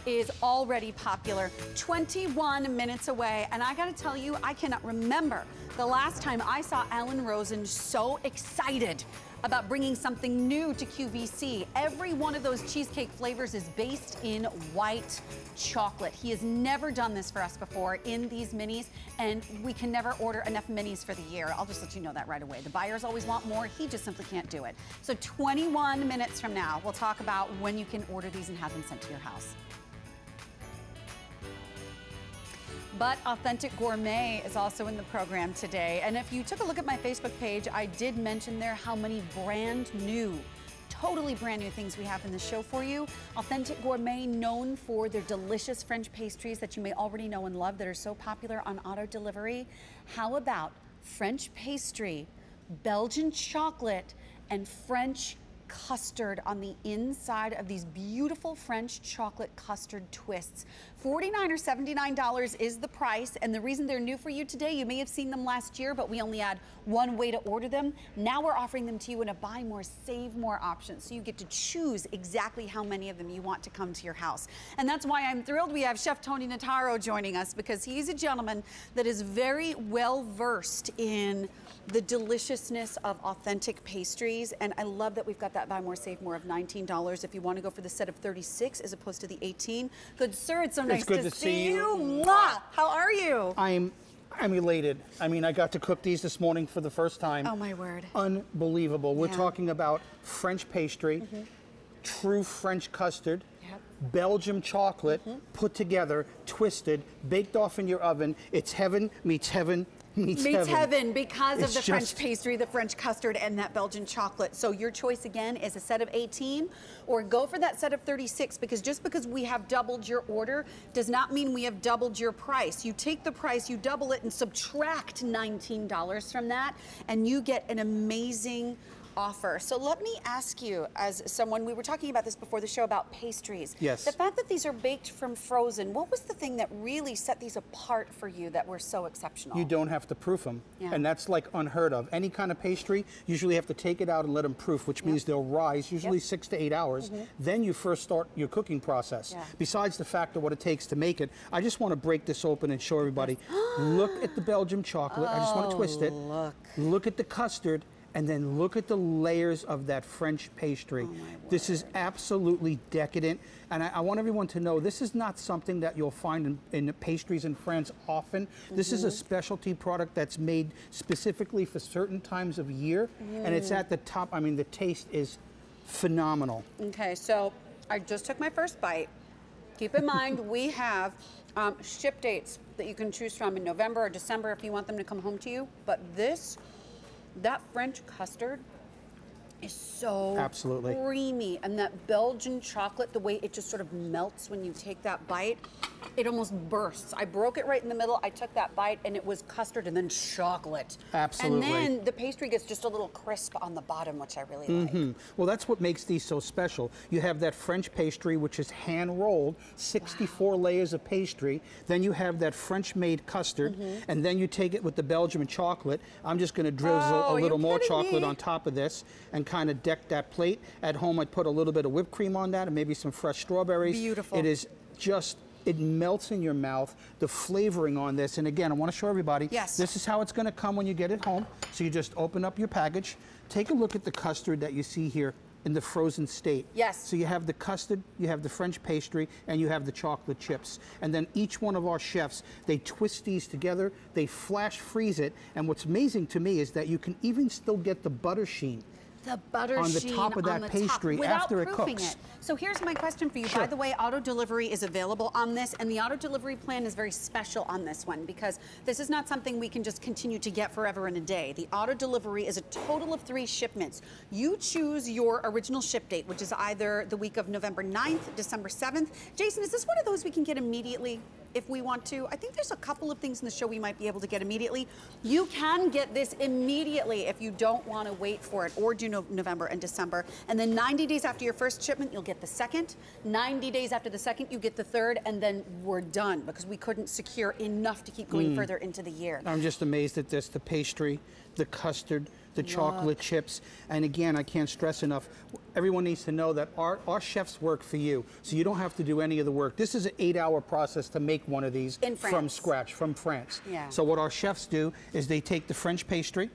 is already popular, 21 minutes away. And I gotta tell you, I cannot remember the last time I saw Alan Rosen so excited about bringing something new to QVC. Every one of those cheesecake flavors is based in white chocolate. He has never done this for us before in these minis, and we can never order enough minis for the year. I'll just let you know that right away. The buyers always want more. He just simply can't do it. So 21 minutes from now, we'll talk about when you can order these and have them sent to your house. But Authentic Gourmet is also in the program today. And if you took a look at my Facebook page, I did mention there how many brand new, totally brand new things we have in the show for you. Authentic Gourmet, known for their delicious French pastries that you may already know and love that are so popular on auto delivery. How about French pastry, Belgian chocolate, and French custard on the inside of these beautiful French chocolate custard twists. $49 or $79 is the price, and the reason they're new for you today, you may have seen them last year, but we only had one way to order them. Now we're offering them to you in a buy more, save more option, so you get to choose exactly how many of them you want to come to your house. And that's why I'm thrilled we have Chef Tony Notaro joining us, because he's a gentleman that is very well versed in the deliciousness of authentic pastries, and I love that we've got that buy more, save more of $19 if you want to go for the set of 36 as opposed to the 18. Good sir, it's so nice to see you. Mwah! How are you? I'm elated. I mean, I got to cook these this morning for the first time. Oh my word. Unbelievable. We're talking about French pastry, true French custard, Belgium chocolate, put together, twisted, baked off in your oven. It's heaven meets heaven. Meets heaven because of the French pastry, the French custard, and that Belgian chocolate. So your choice again is a set of 18 or go for that set of 36, because just because we have doubled your order does not mean we have doubled your price. You take the price, you double it, and subtract $19 from that, and you get an amazing offer. So let me ask you, as someone, we were talking about this before the show about pastries. Yes. The fact that these are baked from frozen, what was the thing that really set these apart for you that were so exceptional? You don't have to proof them. And that's like unheard of. Any kind of pastry, usually have to take it out and let them proof, which means they'll rise, usually 6 to 8 hours. Then you first start your cooking process. Besides the fact of what it takes to make it, I just want to break this open and show everybody. Look at the Belgium chocolate. I just want to twist it. Look at the custard. And then look at the layers of that French pastry. This is absolutely decadent. And I want everyone to know this is not something that you'll find in pastries in France often. This is a specialty product that's made specifically for certain times of year. And it's at the top. I mean, the taste is phenomenal. Okay, so I just took my first bite. Keep in mind, we have ship dates that you can choose from in November or December if you want them to come home to you. But that French custard is so creamy, and that Belgian chocolate, the way it just sort of melts when you take that bite, it almost bursts. I broke it right in the middle. I took that bite, and it was custard and then chocolate. Absolutely. And then the pastry gets just a little crisp on the bottom, which I really like. Well, that's what makes these so special. You have that French pastry, which is hand-rolled, 64 layers of pastry. Then you have that French-made custard, and then you take it with the Belgian chocolate. I'm just going to drizzle a little more chocolate on top of this and kind of deck that plate. At home, I'd put a little bit of whipped cream on that and maybe some fresh strawberries. Beautiful. It is just... It melts in your mouth, the flavoring on this. And again, I want to show everybody, this is how it's going to come when you get it home. So you just open up your package. Take a look at the custard that you see here in the frozen state. So you have the custard, you have the French pastry, and you have the chocolate chips. And then each one of our chefs, they twist these together, they flash freeze it. And what's amazing to me is that you can even still get the butter sheen. The butter on the sheen top of that pastry after it cooks. So here's my question for you. By the way, auto delivery is available on this, and the auto delivery plan is very special on this one because this is not something we can just continue to get forever in a day. The auto delivery is a total of 3 shipments. You choose your original ship date, which is either the week of November 9th, December 7th. Jason, is this one of those we can get immediately if we want to? I think there's a couple of things in the show we might be able to get immediately. You can get this immediately if you don't want to wait for it or do November and December. And then 90 days after your first shipment, you'll get the second. 90 days after the second, you get the third, and then we're done because we couldn't secure enough to keep going further into the year. I'm just amazed at this, the pastry, the custard, the chocolate chips. And again, I can't stress enough, everyone needs to know that our chefs work for you. So you don't have to do any of the work. This is an 8-hour process to make one of these from scratch, from France. Yeah. So what our chefs do is they take the French pastry,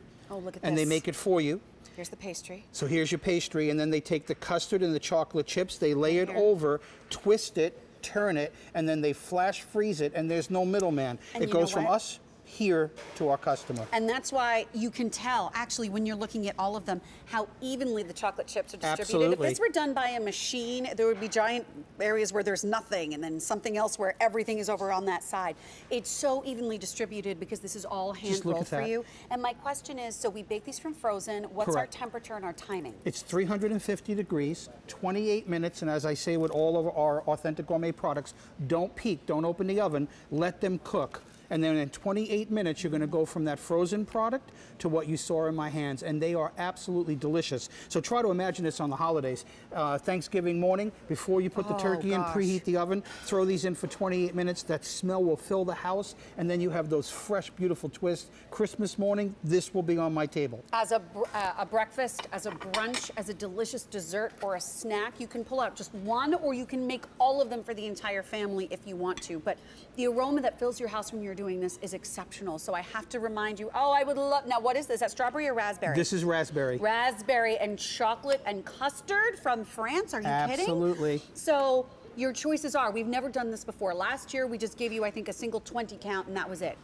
and they make it for you. Here's the pastry. So here's your pastry, and then they take the custard and the chocolate chips, they lay it over, twist it, turn it, and then they flash freeze it, and there's no middleman. It goes from us here to our customer. And that's why you can tell, actually, when you're looking at all of them, how evenly the chocolate chips are distributed. Absolutely. If this were done by a machine, there would be giant areas where there's nothing, and then something else where everything is over on that side. It's so evenly distributed because this is all hand-rolled for you. And my question is, so we bake these from frozen. What's our temperature and our timing? It's 350 degrees, 28 minutes, and as I say with all of our authentic gourmet products, don't peek, don't open the oven, let them cook. And then in 28 minutes, you're going to go from that frozen product to what you saw in my hands, and they are absolutely delicious. So try to imagine this on the holidays. Thanksgiving morning, before you put the turkey in, preheat the oven, throw these in for 28 minutes. That smell will fill the house, and then you have those fresh, beautiful twists. Christmas morning, this will be on my table. As a breakfast, as a brunch, as a delicious dessert, or a snack, you can pull out just one, or you can make all of them for the entire family if you want to. But the aroma that fills your house when you're doing this is exceptional. So I have to remind you, I would love, now what is this? Is that strawberry or raspberry? This is raspberry. Raspberry and chocolate and custard from France, are you kidding? Absolutely. So your choices are, we've never done this before. Last year we just gave you, I think, a single 20 count and that was it.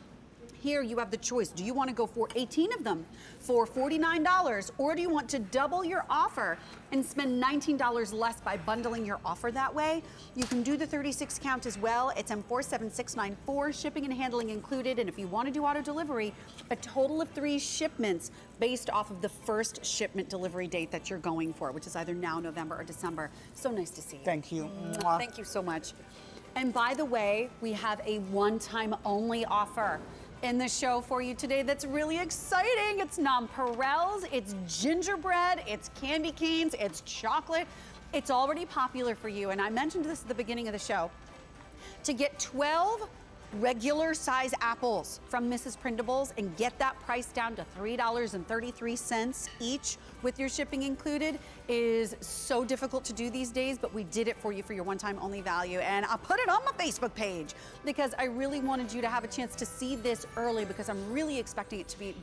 Here you have the choice. Do you want to go for 18 of them for $49, or do you want to double your offer and spend $19 less by bundling your offer that way? You can do the 36 count as well. It's M47694, shipping and handling included. And if you want to do auto delivery, a total of 3 shipments based off of the first shipment delivery date that you're going for, which is either now, November, or December. So nice to see you. Thank you. Thank you so much. And by the way, we have a one-time only offer in the show for you today that's really exciting. It's nonpareils, it's gingerbread, it's candy canes, it's chocolate. It's already popular for you, and I mentioned this at the beginning of the show. To get 12 regular size apples from Mrs. Printables and get that price down to $3.33 each with your shipping included is so difficult to do these days, but we did it for you for your one-time only value. And I put it on my Facebook page because I really wanted you to have a chance to see this early because I'm really expecting it to be very